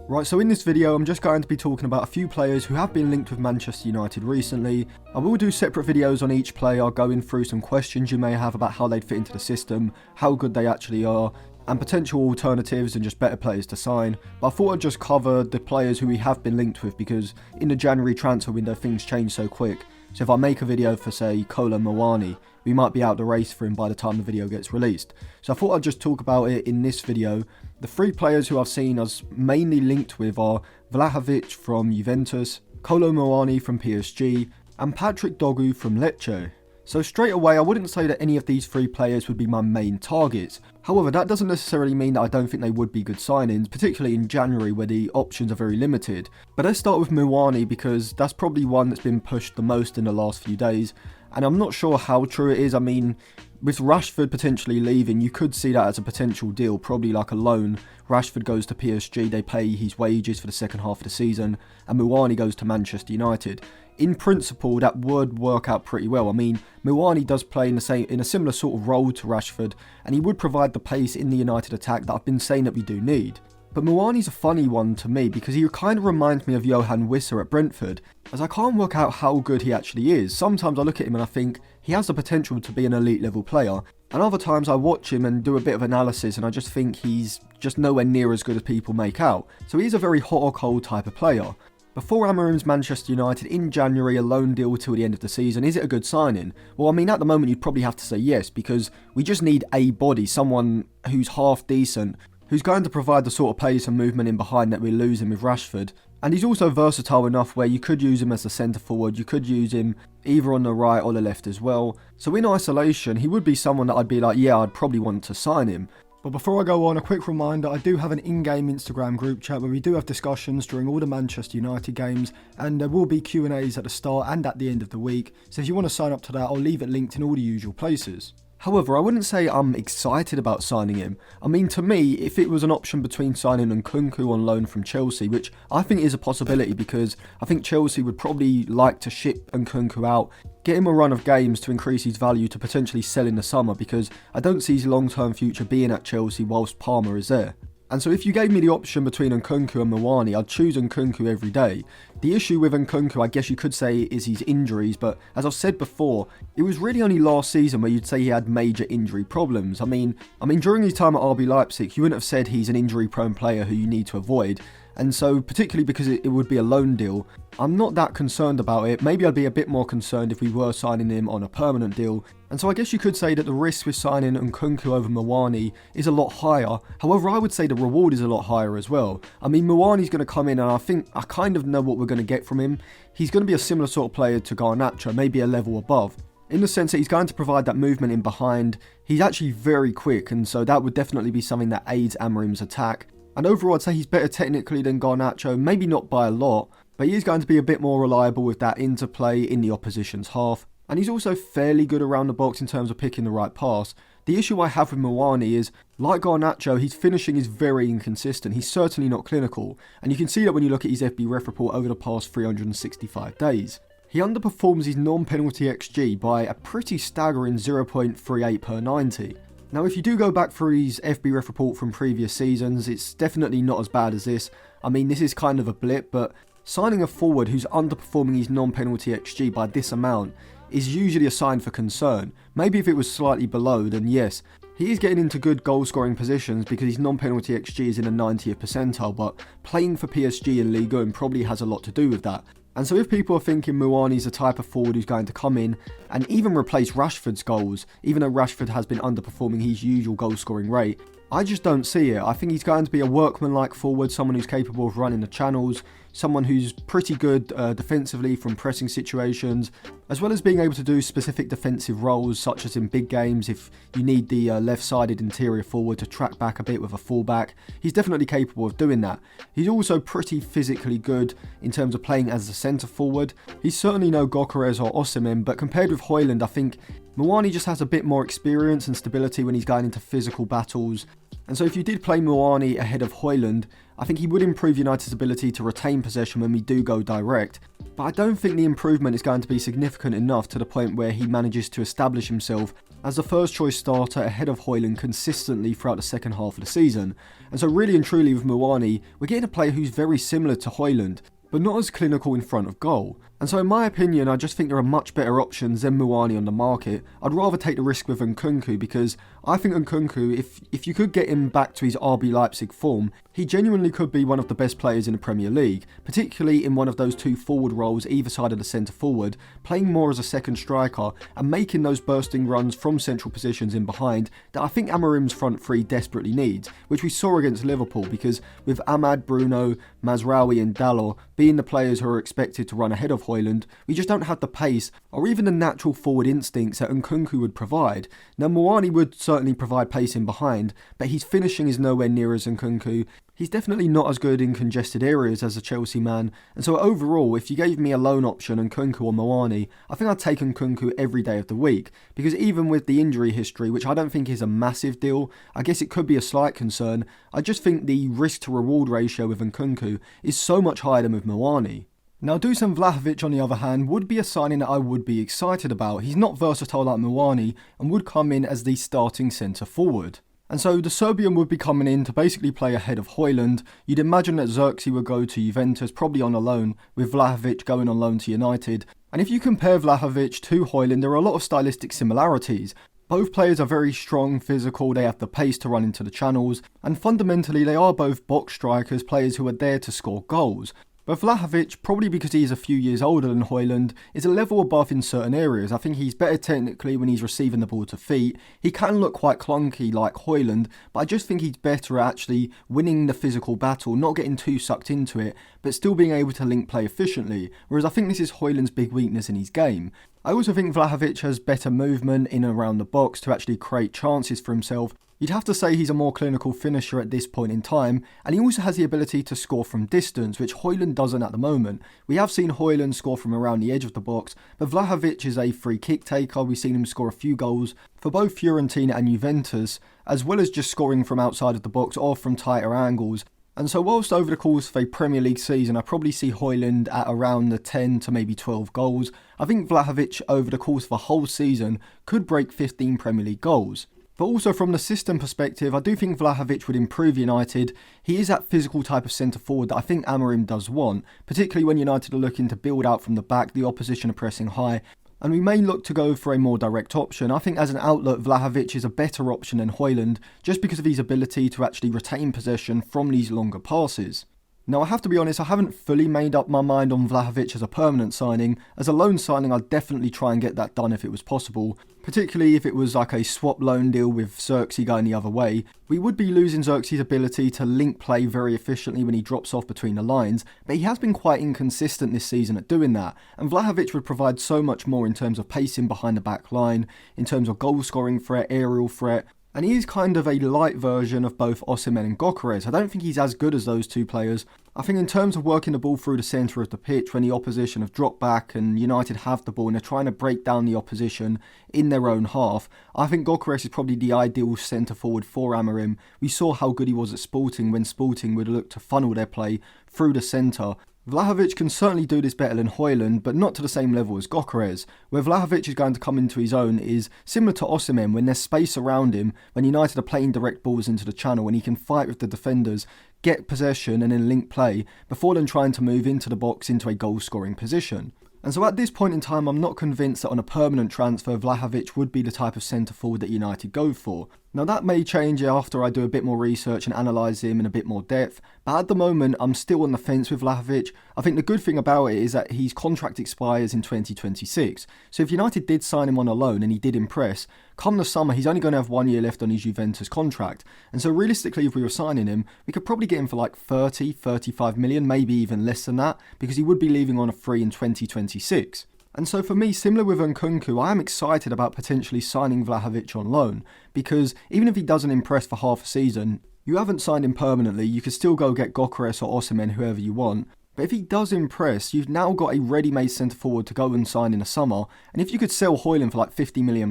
Right, so in this video I'm just going to be talking about a few players who have been linked with Manchester United recently. I will do separate videos on each player, going through some questions you may have about how they'd fit into the system, how good they actually are, and potential alternatives and just better players to sign. But I thought I'd just cover the players who we have been linked with, because in the January transfer window things change so quick. So if I make a video for, say, Muani, we might be out the race for him by the time the video gets released. So I thought I'd just talk about it in this video. The three players who I've seen as mainly linked with are Vlahovic from Juventus, Muani from PSG, and Vlahovic Dorgu from Lecce. So straight away, I wouldn't say that any of these three players would be my main targets. However, that doesn't necessarily mean that I don't think they would be good signings, particularly in January where the options are very limited. But let's start with Muani, because that's probably one that's been pushed the most in the last few days. And I'm not sure how true it is. I mean, with Rashford potentially leaving, you could see that as a potential deal, probably like a loan. Rashford goes to PSG, they pay his wages for the second half of the season, and Muani goes to Manchester United. In principle, that would work out pretty well. I mean, Muani does play in a similar sort of role to Rashford, and he would provide the pace in the United attack that I've been saying that we do need. But Muani's a funny one to me, because he kind of reminds me of Johan Wissa at Brentford, as I can't work out how good he actually is. Sometimes I look at him and I think he has the potential to be an elite level player, and other times I watch him and do a bit of analysis and I just think he's just nowhere near as good as people make out. So he's a very hot or cold type of player. Before Amorim's Manchester United in January, a loan deal till the end of the season, is it a good signing? Well, I mean, at the moment you'd probably have to say yes, because we just need a body, someone who's half decent, who's going to provide the sort of pace and movement in behind that we're losing with Rashford. And he's also versatile enough where you could use him as a centre forward, you could use him either on the right or the left as well. So in isolation, he would be someone that I'd be like, yeah, I'd probably want to sign him. But before I go on, a quick reminder, I do have an in-game Instagram group chat where we do have discussions during all the Manchester United games, and there will be Q&As at the start and at the end of the week, so if you want to sign up to that, I'll leave it linked in all the usual places. However, I wouldn't say I'm excited about signing him. I mean, to me, if it was an option between signing Nkunku on loan from Chelsea, which I think is a possibility because I think Chelsea would probably like to ship Nkunku out, get him a run of games to increase his value to potentially sell in the summer, because I don't see his long-term future being at Chelsea whilst Palmer is there. And so if you gave me the option between Nkunku and Muani, I'd choose Nkunku every day. The issue with Nkunku, I guess you could say, is his injuries, but as I've said before, it was really only last season where you'd say he had major injury problems. I mean during his time at RB Leipzig, you wouldn't have said he's an injury-prone player who you need to avoid. And so, particularly because it would be a loan deal, I'm not that concerned about it. Maybe I'd be a bit more concerned if we were signing him on a permanent deal. And so I guess you could say that the risk with signing Nkunku over Muani is a lot higher. However, I would say the reward is a lot higher as well. I mean, Muani's going to come in and I think I kind of know what we're going to get from him. He's going to be a similar sort of player to Garnacho, maybe a level above, in the sense that he's going to provide that movement in behind. He's actually very quick, and so that would definitely be something that aids Amorim's attack. And overall, I'd say he's better technically than Garnacho, maybe not by a lot, but he is going to be a bit more reliable with that interplay in the opposition's half. And he's also fairly good around the box in terms of picking the right pass. The issue I have with Muani is, like Garnacho, his finishing is very inconsistent. He's certainly not clinical, and you can see that when you look at his FB ref report over the past 365 days. He underperforms his non-penalty XG by a pretty staggering 0.38 per 90. Now, if you do go back through his FB ref report from previous seasons, it's definitely not as bad as this. I mean, this is kind of a blip, but signing a forward who's underperforming his non-penalty XG by this amount is usually a sign for concern. Maybe if it was slightly below, then yes, he is getting into good goal-scoring positions because his non-penalty XG is in the 90th percentile, but playing for PSG in Ligue 1 probably has a lot to do with that. And so if people are thinking Muani's the type of forward who's going to come in and even replace Rashford's goals, even though Rashford has been underperforming his usual goal-scoring rate, I just don't see it. I think he's going to be a workman-like forward, someone who's capable of running the channels, someone who's pretty good defensively from pressing situations, as well as being able to do specific defensive roles, such as in big games if you need the left-sided interior forward to track back a bit with a fullback. He's definitely capable of doing that. He's also pretty physically good in terms of playing as a centre forward. He's certainly no Gyökeres or Osimhen, but compared with Højlund, I think Muani just has a bit more experience and stability when he's going into physical battles. And so if you did play Muani ahead of Højlund, I think he would improve United's ability to retain possession when we do go direct. But I don't think the improvement is going to be significant enough to the point where he manages to establish himself as the first choice starter ahead of Højlund consistently throughout the second half of the season. And so really and truly with Muani, we're getting a player who's very similar to Højlund, but not as clinical in front of goal. And so in my opinion, I just think there are much better options than Muani on the market. I'd rather take the risk with Nkunku because I think Nkunku, if you could get him back to his RB Leipzig form, he genuinely could be one of the best players in the Premier League, particularly in one of those two forward roles either side of the centre forward, playing more as a second striker and making those bursting runs from central positions in behind that I think Amorim's front three desperately needs, which we saw against Liverpool because with Ahmad, Bruno, Mazraoui and Dalot being the players who are expected to run ahead of Højlund, we just don't have the pace or even the natural forward instincts that Nkunku would provide. Now Muani would certainly provide pace in behind, but his finishing is nowhere near as Nkunku. He's definitely not as good in congested areas as a Chelsea man, and so overall, if you gave me a loan option, Nkunku or Muani, I think I'd take Nkunku every day of the week, because even with the injury history, which I don't think is a massive deal, I guess it could be a slight concern, I just think the risk to reward ratio with Nkunku is so much higher than with Muani. Now Dusan Vlahovic on the other hand would be a signing that I would be excited about. He's not versatile like Muani and would come in as the starting centre forward. And so the Serbian would be coming in to basically play ahead of Højlund. You'd imagine that Xerxes would go to Juventus, probably on a loan, with Vlahovic going on loan to United. And if you compare Vlahovic to Højlund, there are a lot of stylistic similarities. Both players are very strong, physical, they have the pace to run into the channels, and fundamentally they are both box strikers, players who are there to score goals. But Vlahovic, probably because he is a few years older than Højlund, is a level above in certain areas. I think he's better technically when he's receiving the ball to feet. He can look quite clunky like Højlund, but I just think he's better at actually winning the physical battle, not getting too sucked into it, but still being able to link play efficiently, whereas I think this is Højlund's big weakness in his game. I also think Vlahovic has better movement in and around the box to actually create chances for himself. You'd have to say he's a more clinical finisher at this point in time, and he also has the ability to score from distance, which Højlund doesn't at the moment. We have seen Højlund score from around the edge of the box, but Vlahovic is a free kick taker. We've seen him score a few goals for both Fiorentina and Juventus, as well as just scoring from outside of the box or from tighter angles. And so whilst over the course of a Premier League season I probably see Højlund at around the 10 to maybe 12 goals, I think Vlahovic over the course of a whole season could break 15 Premier League goals. But also from the system perspective, I do think Vlahovic would improve United. He is that physical type of centre forward that I think Amorim does want, particularly when United are looking to build out from the back, the opposition are pressing high, and we may look to go for a more direct option. I think as an outlet, Vlahovic is a better option than Højlund, just because of his ability to actually retain possession from these longer passes. Now I have to be honest, I haven't fully made up my mind on Vlahovic as a permanent signing. As a loan signing, I'd definitely try and get that done if it was possible, particularly if it was like a swap loan deal with Xerxes going the other way. We would be losing Xerxes' ability to link play very efficiently when he drops off between the lines, but he has been quite inconsistent this season at doing that, and Vlahovic would provide so much more in terms of pacing behind the back line, in terms of goal scoring threat, aerial threat. And he is kind of a light version of both Osimhen and Gyökeres. I don't think he's as good as those two players. I think in terms of working the ball through the centre of the pitch when the opposition have dropped back and United have the ball and they're trying to break down the opposition in their own half, I think Gyökeres is probably the ideal centre forward for Amorim. We saw how good he was at Sporting when Sporting would look to funnel their play through the centre. Vlahovic can certainly do this better than Højlund, but not to the same level as Gyökeres. Where Vlahovic is going to come into his own is similar to Osimhen when there's space around him, when United are playing direct balls into the channel and he can fight with the defenders, get possession and then link play, before then trying to move into the box into a goal scoring position. And so at this point in time, I'm not convinced that on a permanent transfer, Vlahovic would be the type of centre forward that United go for. Now that may change after I do a bit more research and analyse him in a bit more depth, but at the moment I'm still on the fence with Vlahovic. I think the good thing about it is that his contract expires in 2026, so if United did sign him on a loan and he did impress, come the summer he's only going to have 1 year left on his Juventus contract, and so realistically if we were signing him, we could probably get him for like 30, 35 million, maybe even less than that, because he would be leaving on a free in 2026. And so for me, similar with Nkunku, I am excited about potentially signing Vlahovic on loan, because even if he doesn't impress for half a season, you haven't signed him permanently, you could still go get Gyökeres or Osimhen, whoever you want. But if he does impress, you've now got a ready-made centre forward to go and sign in the summer, and if you could sell Højlund for like £50 million,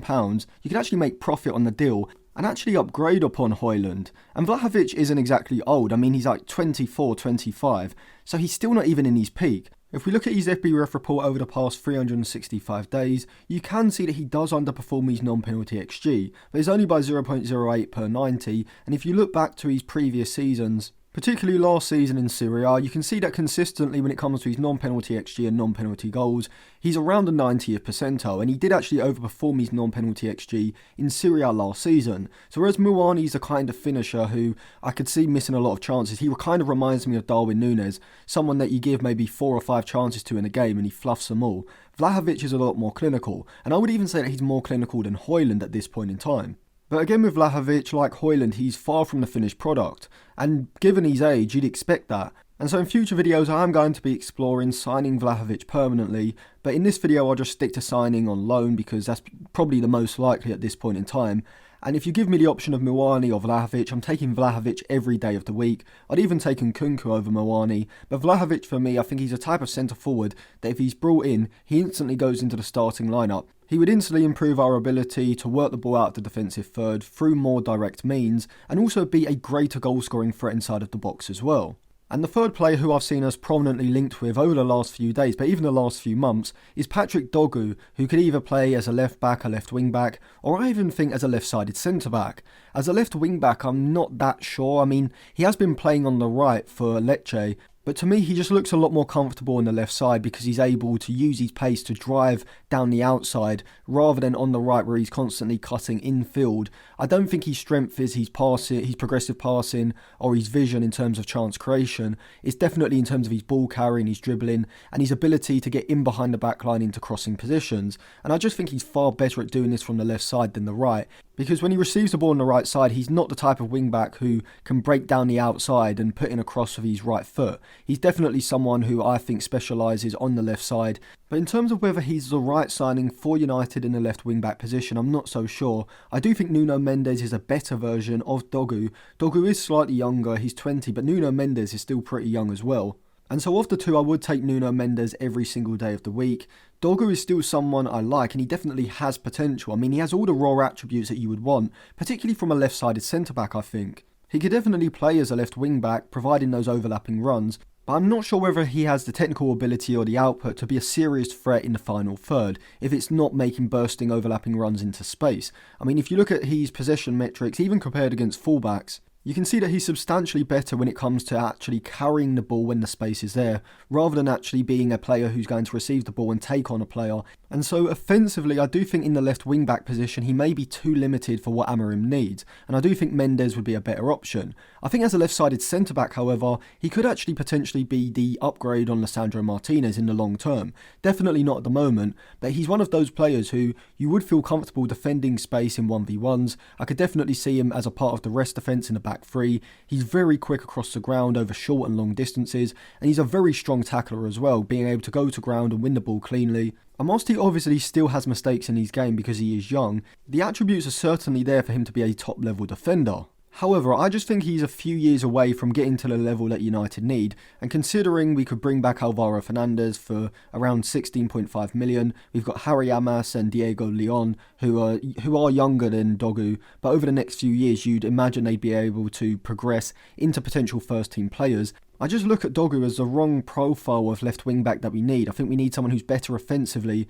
you could actually make profit on the deal, and actually upgrade upon Højlund. And Vlahovic isn't exactly old. I mean, he's like 24, 25, so he's still not even in his peak. If we look at his FBref report over the past 365 days, you can see that he does underperform his non-penalty XG, but it's only by 0.08 per 90, and if you look back to his previous seasons, particularly last season in Serie A, you can see that consistently when it comes to his non-penalty XG and non-penalty goals, he's around the 90th percentile, and he did actually overperform his non-penalty XG in Serie A last season. So whereas Muani's a kind of finisher who I could see missing a lot of chances, he kind of reminds me of Darwin Núñez, someone that you give maybe 4 or 5 chances to in a game and he fluffs them all. Vlahovic is a lot more clinical, and I would even say that he's more clinical than Højlund at this point in time. But again with Vlahovic, like Højlund, he's far from the finished product, and given his age, you'd expect that. And so in future videos I am going to be exploring signing Vlahovic permanently, but in this video I'll just stick to signing on loan because that's probably the most likely at this point in time. And if you give me the option of Muani or Vlahovic, I'm taking Vlahovic every day of the week. I'd even take Nkunku over Muani, but Vlahovic for me, I think he's a type of centre forward that if he's brought in, he instantly goes into the starting lineup. He would instantly improve our ability to work the ball out of the defensive third through more direct means, and also be a greater goal scoring threat inside of the box as well. And the third player who I've seen us prominently linked with over the last few days, but even the last few months, is Vlahovic Dorgu, who could either play as a left back, a left wing back, or I even think as a left-sided centre back. As a left wing back, I'm not that sure. I mean, he has been playing on the right for Lecce, but to me he just looks a lot more comfortable on the left side because he's able to use his pace to drive down the outside rather than on the right where he's constantly cutting infield. I don't think his strength is his passing, his progressive passing, or his vision in terms of chance creation. It's definitely in terms of his ball carrying, his dribbling, and his ability to get in behind the back line into crossing positions. And I just think he's far better at doing this from the left side than the right, because when he receives the ball on the right side, he's not the type of wing-back who can break down the outside and put in a cross with his right foot. He's definitely someone who I think specialises on the left side. But in terms of whether he's the right signing for United in the left wing-back position, I'm not so sure. I do think Nuno Mendes is a better version of Dorgu. Dorgu is slightly younger, he's 20, but Nuno Mendes is still pretty young as well. And so of the two, I would take Nuno Mendes every single day of the week. Dorgu is still someone I like, and he definitely has potential. I mean, he has all the raw attributes that you would want, particularly from a left-sided centre-back, I think. He could definitely play as a left wing-back, providing those overlapping runs, but I'm not sure whether he has the technical ability or the output to be a serious threat in the final third, if it's not making bursting overlapping runs into space. I mean, if you look at his possession metrics, even compared against fullbacks, you can see that he's substantially better when it comes to actually carrying the ball when the space is there, rather than actually being a player who's going to receive the ball and take on a player. And so offensively, I do think in the left wing-back position, he may be too limited for what Amorim needs, and I do think Mendes would be a better option. I think as a left-sided centre-back, however, he could actually potentially be the upgrade on Lisandro Martinez in the long term. Definitely not at the moment, but he's one of those players who you would feel comfortable defending space in 1v1s. I could definitely see him as a part of the rest defence in the back three. He's very quick across the ground over short and long distances, and he's a very strong tackler as well, being able to go to ground and win the ball cleanly. And whilst he obviously still has mistakes in his game because he is young, the attributes are certainly there for him to be a top level defender. However, I just think he's a few years away from getting to the level that United need, and considering we could bring back Alvaro Fernandez for around 16.5 million, we've got Harry Amas and Diego Leon who are younger than Dorgu, but over the next few years you'd imagine they'd be able to progress into potential first team players. I just look at Dorgu as the wrong profile of left wing back that we need. I think we need someone who's better offensively,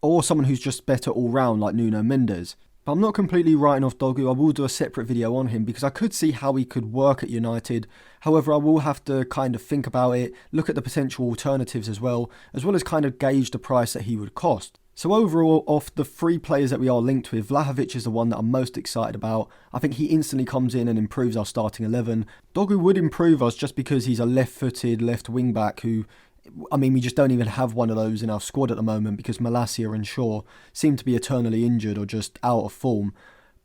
or someone who's just better all round like Nuno Mendes. But I'm not completely writing off Dorgu. I will do a separate video on him because I could see how he could work at United. However, I will have to kind of think about it, look at the potential alternatives as well as kind of gauge the price that he would cost. So overall, of the 3 players that we are linked with, Vlahovic is the one that I'm most excited about. I think he instantly comes in and improves our starting 11. Dorgu would improve us just because he's a left-footed left wing-back who, I mean, we just don't even have one of those in our squad at the moment because Malacia and Shaw seem to be eternally injured or just out of form.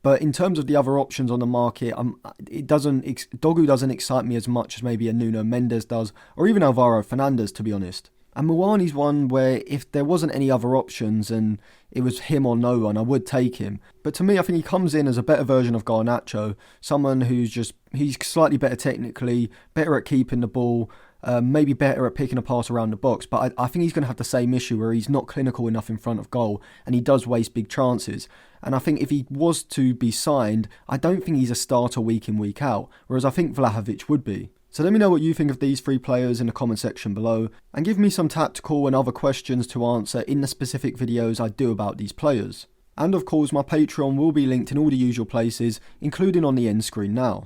But in terms of the other options on the market, Dorgu doesn't excite me as much as maybe a Nuno Mendes does, or even Alvaro Fernandez, to be honest. And Muani's one where if there wasn't any other options and it was him or no one, I would take him. But to me, I think he comes in as a better version of Garnacho, someone who's he's slightly better technically, better at keeping the ball, maybe better at picking a pass around the box, but I think he's going to have the same issue where he's not clinical enough in front of goal and he does waste big chances. And I think if he was to be signed, I don't think he's a starter week in, week out, whereas I think Vlahovic would be. So let me know what you think of these three players in the comment section below, and give me some tactical and other questions to answer in the specific videos I do about these players. And of course my Patreon will be linked in all the usual places, including on the end screen now.